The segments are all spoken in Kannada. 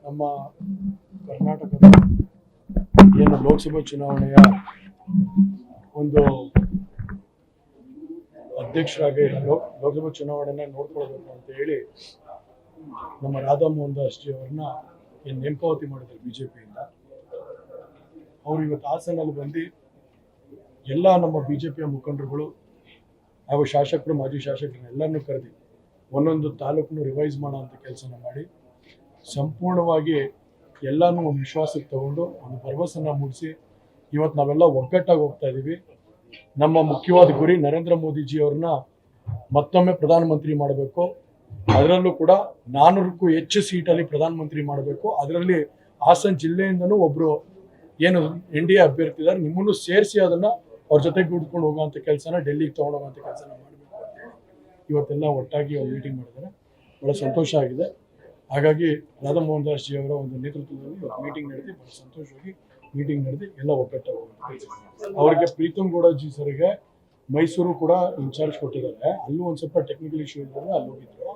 ನಮ್ಮ ಕರ್ನಾಟಕದ ಏನು ಲೋಕಸಭಾ ಚುನಾವಣೆಯ ಒಂದು ಅಧ್ಯಕ್ಷರಾಗಿ ಲೋಕಸಭಾ ಚುನಾವಣೆನ ನೋಡ್ಕೊಳ್ಬೇಕು ಅಂತ ಹೇಳಿ ನಮ್ಮ ರಾಧಾ ಮೋಹನ್ ದಾಸ್ ಜಿ ಅವ್ರನ್ನ ಏನು ನೇಮಕಾವತಿ ಮಾಡಿದ್ದಾರೆ ಬಿಜೆಪಿಯಿಂದ. ಅವರು ಇವತ್ತು ಹಾಸನಲ್ಲಿ ಬಂದು ಎಲ್ಲ ನಮ್ಮ ಬಿಜೆಪಿಯ ಮುಖಂಡರುಗಳು ಹಾಗೂ ಶಾಸಕರು, ಮಾಜಿ ಶಾಸಕರನ್ನ ಎಲ್ಲರನ್ನೂ ಕರೆದು ಒಂದೊಂದು ತಾಲೂಕನ್ನು ರಿವೈಸ್ ಮಾಡೋ ಅಂತ ಕೆಲಸನ ಮಾಡಿ ಸಂಪೂರ್ಣವಾಗಿ ಎಲ್ಲನೂ ವಿಶ್ವಾಸಕ್ಕೆ ತಗೊಂಡು ಒಂದು ಭರವಸೆನ ಮೂಡಿಸಿ ಇವತ್ತು ನಾವೆಲ್ಲ ಒಗ್ಗಟ್ಟಾಗಿ ಹೋಗ್ತಾ ಇದ್ದೀವಿ. ನಮ್ಮ ಮುಖ್ಯವಾದ ಗುರಿ ನರೇಂದ್ರ ಮೋದಿಜಿ ಅವ್ರನ್ನ ಮತ್ತೊಮ್ಮೆ ಪ್ರಧಾನಮಂತ್ರಿ ಮಾಡಬೇಕು. ಅದರಲ್ಲೂ ಕೂಡ 400ಕ್ಕೂ ಹೆಚ್ಚು ಸೀಟಲ್ಲಿ ಪ್ರಧಾನಮಂತ್ರಿ ಮಾಡಬೇಕು. ಅದರಲ್ಲಿ ಹಾಸನ ಜಿಲ್ಲೆಯಿಂದನೂ ಒಬ್ಬರು ಏನು NDA ಅಭ್ಯರ್ಥಿ ಇದ್ದಾರೆ, ನಿಮ್ಮನ್ನು ಸೇರಿಸಿ ಅದನ್ನು ಅವ್ರ ಜೊತೆಗೆ ಹುಡ್ಕೊಂಡು ಹೋಗೋವಂಥ ಕೆಲಸನ ಡೆಲ್ಲಿಗೆ ತೊಗೊಂಡೋಗೋವಂಥ ಕೆಲಸನ ಮಾಡಬೇಕು ಅಂತೇಳಿ ಇವತ್ತೆಲ್ಲ ಒಟ್ಟಾಗಿ ಒಂದು ಮೀಟಿಂಗ್ ಮಾಡಿದ್ದಾರೆ. ಭಾಳ ಸಂತೋಷ ಆಗಿದೆ. ಹಾಗಾಗಿ ರಾಧಾ ಮೋಹನ್ ದಾಸ್ ಜಿ ಅವರ ಒಂದು ನೇತೃತ್ವದಲ್ಲಿ ಇವತ್ತು ಮೀಟಿಂಗ್ ನಡೆದು ಭಾಳ ಸಂತೋಷವಾಗಿ ಮೀಟಿಂಗ್ ನಡೆದು ಎಲ್ಲ ಒಗ್ಗಟ್ಟಾಗಿ ಹೋಗುತ್ತೆ ಕೆಲಸ. ಅವರಿಗೆ ಪ್ರೀತಮ್ ಗೌಡ ಜಿ ಸರಿಗೆ ಮೈಸೂರು ಕೂಡ ಇನ್ಚಾರ್ಜ್ ಕೊಟ್ಟಿದ್ದಾರೆ. ಅಲ್ಲೂ ಒಂದು ಸ್ವಲ್ಪ ಟೆಕ್ನಿಕಲ್ ಇಶ್ಯೂ ಇದ್ದರೆ ಅಲ್ಲಿ ಹೋಗಿದ್ರು.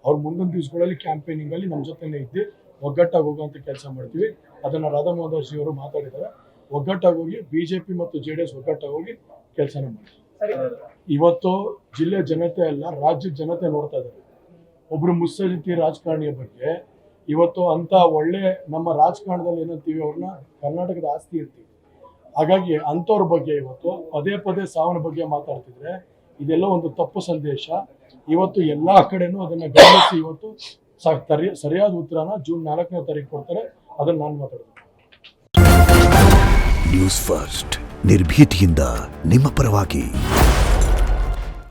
ಅವ್ರು ಮುಂದೊಂದು ದಿವಸಗಳಲ್ಲಿ ಕ್ಯಾಂಪೇನಿಂಗಲ್ಲಿ ನಮ್ಮ ಜೊತೆನೇ ಇದ್ದು ಒಗ್ಗಟ್ಟಾಗಿ ಹೋಗುವಂಥ ಕೆಲಸ ಮಾಡ್ತೀವಿ. ಅದನ್ನು ರಾಧಾ ಮೋಹನ್ ದಾಸ್ ಜಿ ಅವರು ಮಾತಾಡಿದ್ದಾರೆ. ಒಗ್ಗಟ್ಟಾಗಿ ಹೋಗಿ BJP ಮತ್ತು JDS ಒಗ್ಗಟ್ಟಾಗಿ ಹೋಗಿ ಕೆಲಸನ ಮಾಡ್ತೀವಿ. ಇವತ್ತು ಜಿಲ್ಲೆ ಜನತೆ ಅಲ್ಲ, ರಾಜ್ಯದ ಜನತೆ ನೋಡ್ತಾ ಇದ್ದಾರೆ ಒಬ್ಬರು ಮುತ್ಸದ್ದಿ ರಾಜಕಾರಣಿಯ ಬಗ್ಗೆ. ಇವತ್ತು ಅಂತ ಒಳ್ಳೆ ನಮ್ಮ ರಾಜಕಾರಣದಲ್ಲಿ ಏನಂತೀವಿ, ಅವ್ರನ್ನ ಕರ್ನಾಟಕದ ಆಸ್ತಿ ಇರ್ತೀವಿ. ಹಾಗಾಗಿ ಅಂಥವ್ರ ಬಗ್ಗೆ ಇವತ್ತು ಪದೇ ಪದೇ ಸಾವಿನ ಬಗ್ಗೆ ಮಾತಾಡ್ತಿದ್ರೆ ಇದೆಲ್ಲ ಒಂದು ತಪ್ಪು ಸಂದೇಶ. ಇವತ್ತು ಎಲ್ಲ ಕಡೆನೂ ಅದನ್ನು ಗಮನಿಸಿ ಇವತ್ತು ಸರಿಯಾದ ಉತ್ತರನ ಜೂನ್ 4ನೇ ತಾರೀಕು ಕೊಡ್ತಾರೆ. ಅದನ್ನು ನಾನು ಮಾತಾಡ್ತೀನಿ. ನ್ಯೂಸ್ ಫಸ್ಟ್ ನಿರ್ಭೀತಿಯಿಂದ ನಿಮ್ಮ ಪರವಾಗಿ.